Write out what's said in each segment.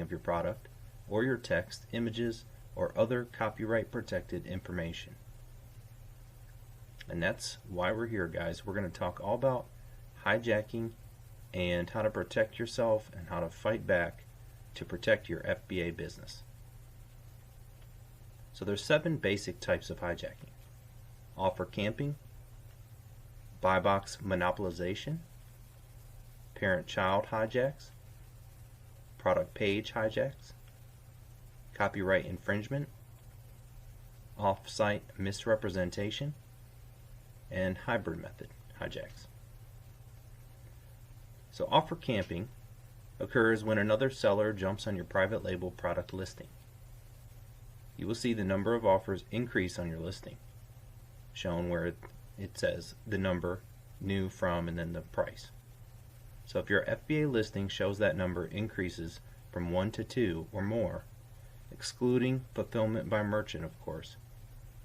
of your product or your text, images, or other copyright protected information. And that's why we're here, guys. We're going to talk all about hijacking and how to protect yourself and how to fight back to protect your FBA business. So there's 7 basic types of hijacking: offer camping, buy box monopolization, parent-child hijacks, product page hijacks, copyright infringement, off-site misrepresentation, and hybrid method hijacks. So offer camping occurs when another seller jumps on your private label product listing. You will see the number of offers increase on your listing, shown where it says the number, new, from, and then the price. So if your FBA listing shows that number increases from 1 to 2 or more, excluding fulfillment by merchant, of course,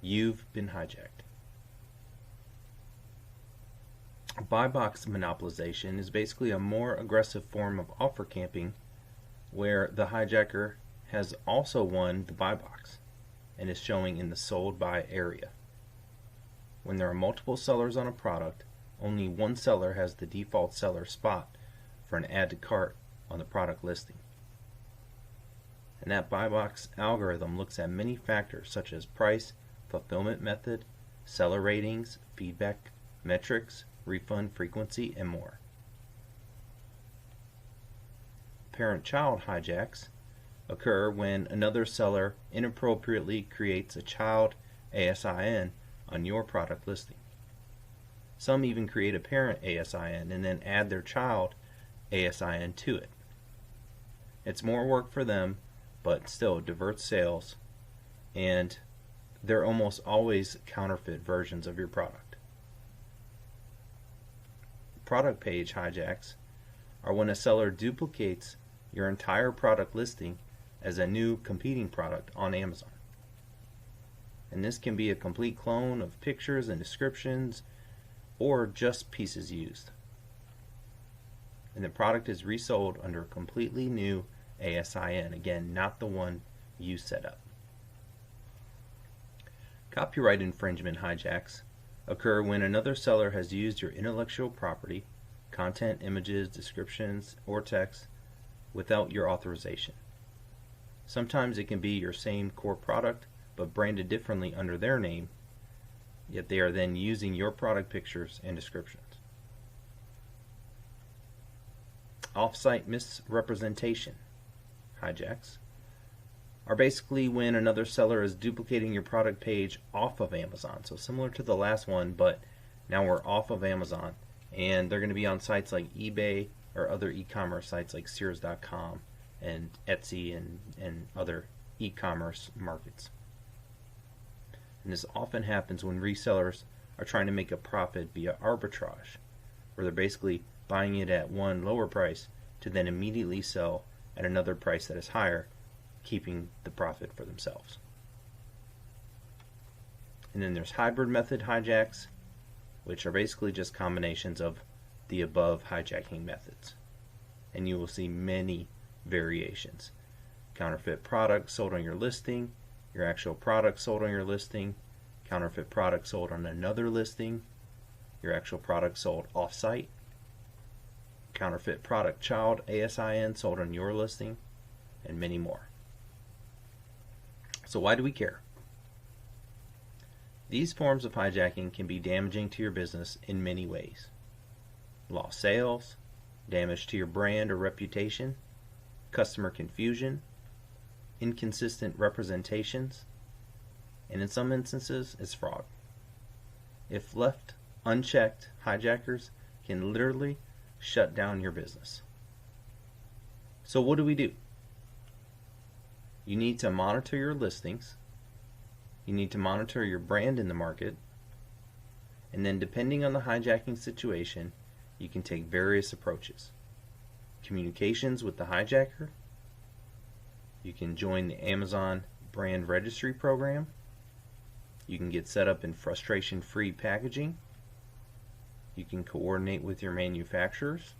you've been hijacked. Buy box monopolization is basically a more aggressive form of offer camping where the hijacker has also won the buy box and is showing in the sold by area. When there are multiple sellers on a product, only one seller has the default seller spot for an add to cart on the product listing. And that buy box algorithm looks at many factors such as price, fulfillment method, seller ratings, feedback metrics, refund frequency, and more. Parent-child hijacks occur when another seller inappropriately creates a child ASIN on your product listing. Some even create a parent ASIN and then add their child ASIN to it. It's more work for them, but still diverts sales, and they're almost always counterfeit versions of your product. Product page hijacks are when a seller duplicates your entire product listing as a new competing product on Amazon. And this can be a complete clone of pictures and descriptions or just pieces used. And the product is resold under a completely new ASIN, again, not the one you set up. Copyright infringement hijacks occur when another seller has used your intellectual property, content, images, descriptions, or text without your authorization. Sometimes it can be your same core product but branded differently under their name, yet they are then using your product pictures and descriptions. Off-site misrepresentation hijacks are basically when another seller is duplicating your product page off of Amazon. So similar to the last one, but now we're off of Amazon, and they're going to be on sites like eBay or other e-commerce sites like Sears.com and Etsy and other e-commerce markets. And this often happens when resellers are trying to make a profit via arbitrage, where they're basically buying it at one lower price to then immediately sell at another price that is higher, keeping the profit for themselves. And then there's hybrid method hijacks, which are basically just combinations of the above hijacking methods. And you will see many variations. Counterfeit product sold on your listing, your actual product sold on your listing, counterfeit product sold on another listing, your actual product sold off-site, counterfeit product child ASIN sold on your listing, and many more. So why do we care? These forms of hijacking can be damaging to your business in many ways. Lost sales, damage to your brand or reputation, customer confusion, inconsistent representations, and in some instances, it's fraud. If left unchecked, hijackers can literally shut down your business. So what do we do? You need to monitor your listings. You need to monitor your brand in the market. And then depending on the hijacking situation, you can take various approaches. Communications with the hijacker. You can join the Amazon Brand Registry Program. You can get set up in frustration-free packaging. You can coordinate with your manufacturers.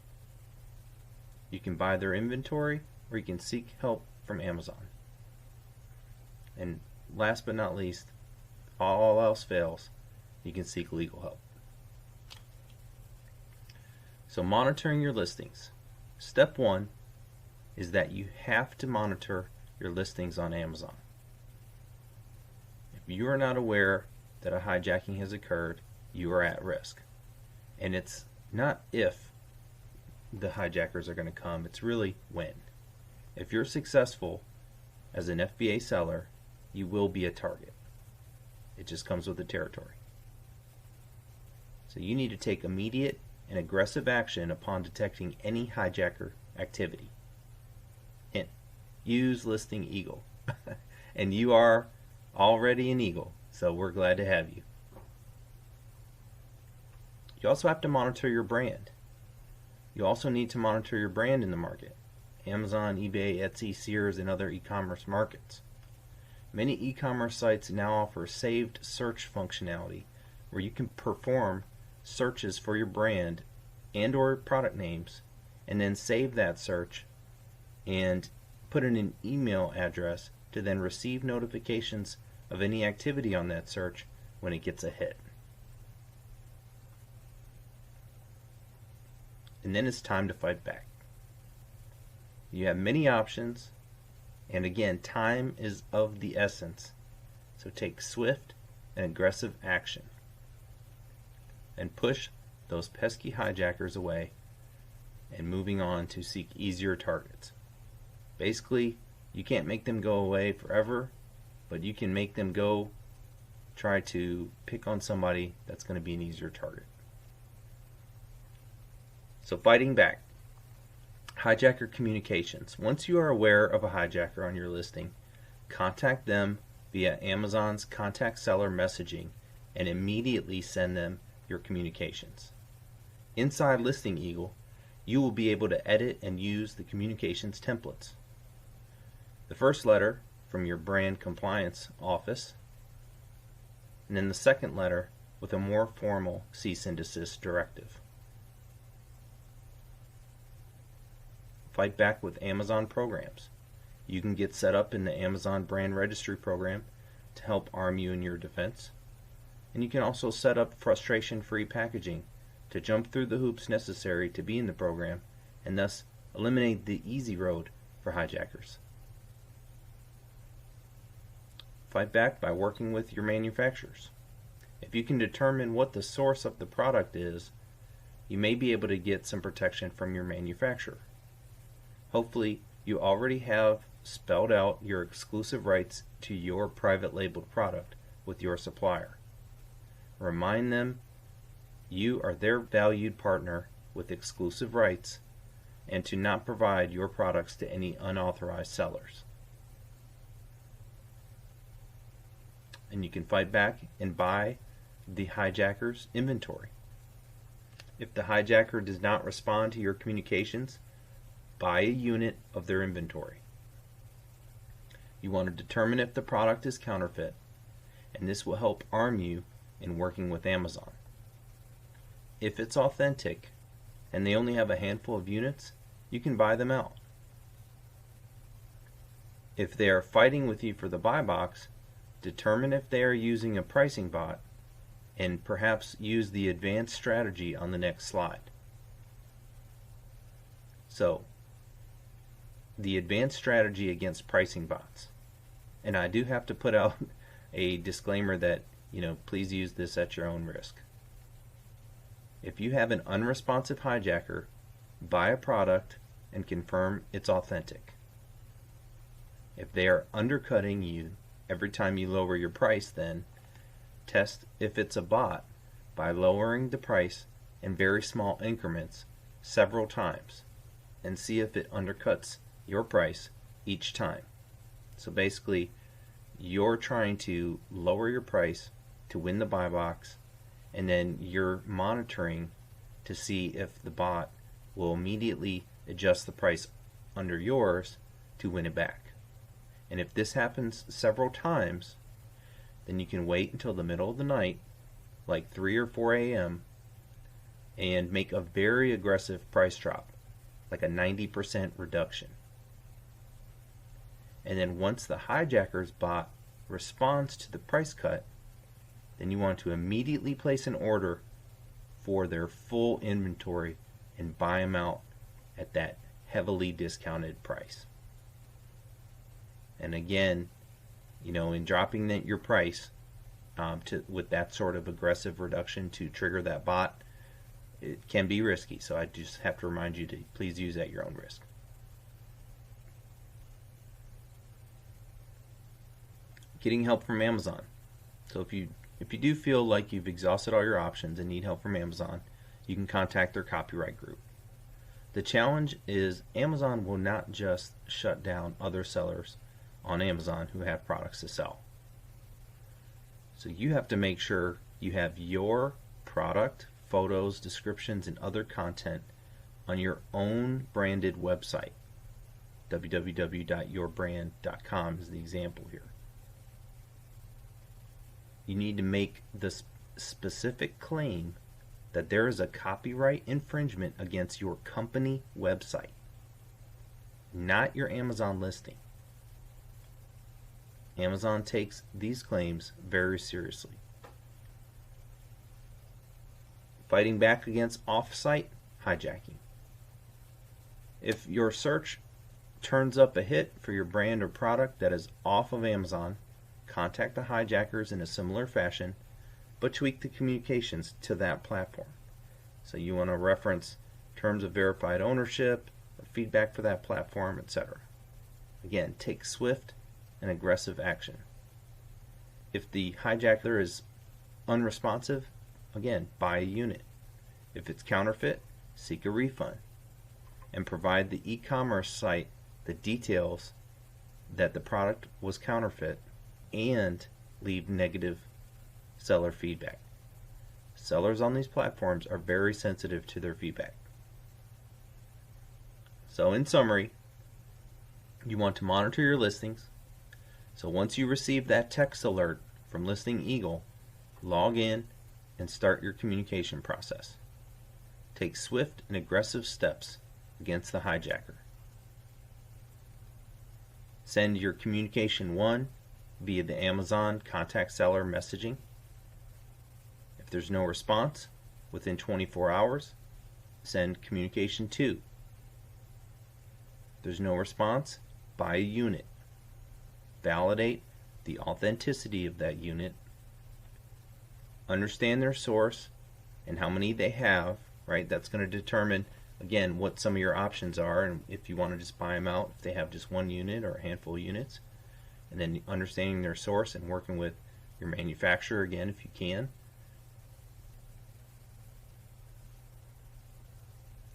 You can buy their inventory or you can seek help from Amazon. And last but not least, all else fails, you can seek legal help. So monitoring your listings. Step 1 is that you have to monitor your listings on Amazon. If you are not aware that a hijacking has occurred, you are at risk. And it's not if the hijackers are going to come, it's really when. If you're successful as an FBA seller, you will be a target. It just comes with the territory. So you need to take immediate and aggressive action upon detecting any hijacker activity. Hint, use Listing Eagle. And you are already an Eagle, so we're glad to have you. You also have to monitor your brand. You also need to monitor your brand in the market. Amazon, eBay, Etsy, Sears, and other e-commerce markets. Many e-commerce sites now offer saved search functionality where you can perform searches for your brand and or product names and then save that search and put in an email address to then receive notifications of any activity on that search when it gets a hit. And then it's time to fight back. You have many options, and again, time is of the essence. So take swift and aggressive action and push those pesky hijackers away and moving on to seek easier targets. Basically, you can't make them go away forever, but you can make them go try to pick on somebody that's going to be an easier target. So fighting back. Hijacker communications. Once you are aware of a hijacker on your listing, contact them via Amazon's contact seller messaging and immediately send them your communications. Inside Listing Eagle, you will be able to edit and use the communications templates. The first letter from your brand compliance office, and then the second letter with a more formal cease and desist directive. Fight back with Amazon programs. You can get set up in the Amazon Brand Registry program to help arm you in your defense. And you can also set up frustration-free packaging to jump through the hoops necessary to be in the program and thus eliminate the easy road for hijackers. Fight back by working with your manufacturers. If you can determine what the source of the product is, you may be able to get some protection from your manufacturer. Hopefully, you already have spelled out your exclusive rights to your private labeled product with your supplier. Remind them you are their valued partner with exclusive rights and to not provide your products to any unauthorized sellers. And you can fight back and buy the hijacker's inventory. If the hijacker does not respond to your communications, buy a unit of their inventory. You want to determine if the product is counterfeit, and this will help arm you in working with Amazon. If it's authentic, and they only have a handful of units, you can buy them out. If they are fighting with you for the buy box, determine if they are using a pricing bot, and perhaps use the advanced strategy on the next slide. So, the advanced strategy against pricing bots. And I do have to put out a disclaimer that, please use this at your own risk. If you have an unresponsive hijacker, buy a product and confirm it's authentic. If they are undercutting you every time you lower your price, then test if it's a bot by lowering the price in very small increments several times and see if it undercuts your price each time. So basically, you're trying to lower your price to win the buy box, and then you're monitoring to see if the bot will immediately adjust the price under yours to win it back. And if this happens several times, then you can wait until the middle of the night, like 3 or 4 a.m., and make a very aggressive price drop, like a 90% reduction. And then once the hijacker's bot responds to the price cut, then you want to immediately place an order for their full inventory and buy them out at that heavily discounted price. And again, in dropping your price with that sort of aggressive reduction to trigger that bot, it can be risky. So I just have to remind you to please use at your own risk. Getting help from Amazon. So if you do feel like you've exhausted all your options and need help from Amazon, you can contact their copyright group. The challenge is Amazon will not just shut down other sellers on Amazon who have products to sell. So you have to make sure you have your product, photos, descriptions, and other content on your own branded website. www.yourbrand.com is the example here. You need to make the specific claim that there is a copyright infringement against your company website, not your Amazon listing. Amazon takes these claims very seriously. Fighting back against off-site hijacking. If your search turns up a hit for your brand or product that is off of Amazon, contact the hijackers in a similar fashion, but tweak the communications to that platform. So you want to reference terms of verified ownership, or feedback for that platform, etc. Again, take swift and aggressive action. If the hijacker is unresponsive, again, buy a unit. If it's counterfeit, seek a refund. And provide the e-commerce site the details that the product was counterfeit and leave negative seller feedback. Sellers on these platforms are very sensitive to their feedback. So in summary, you want to monitor your listings. So once you receive that text alert from Listing Eagle, log in and start your communication process. Take swift and aggressive steps against the hijacker. Send your communication 1 via the Amazon contact seller messaging. If there's no response within 24 hours, send communication 2. If there's no response, buy a unit. Validate the authenticity of that unit. Understand their source and how many they have, right? That's going to determine, again, what some of your options are, and if you want to just buy them out, if they have just one unit or a handful of units. And then understanding their source and working with your manufacturer, again, if you can.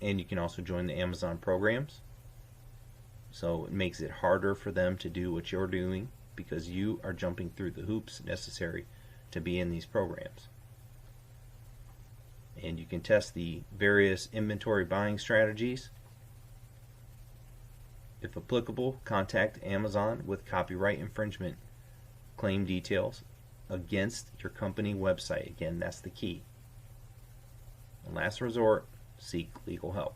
And you can also join the Amazon programs. So it makes it harder for them to do what you're doing because you are jumping through the hoops necessary to be in these programs. And you can test the various inventory buying strategies. If applicable, contact Amazon with copyright infringement claim details against your company website. Again, that's the key. And last resort, seek legal help.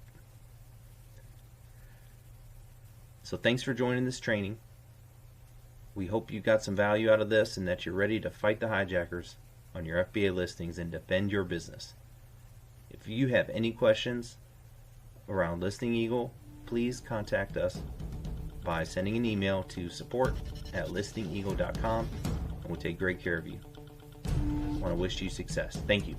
So thanks for joining this training. We hope you got some value out of this and that you're ready to fight the hijackers on your FBA listings and defend your business. If you have any questions around Listing Eagle, please contact us by sending an email to support@listingeagle.com, and we'll take great care of you. I want to wish you success. Thank you.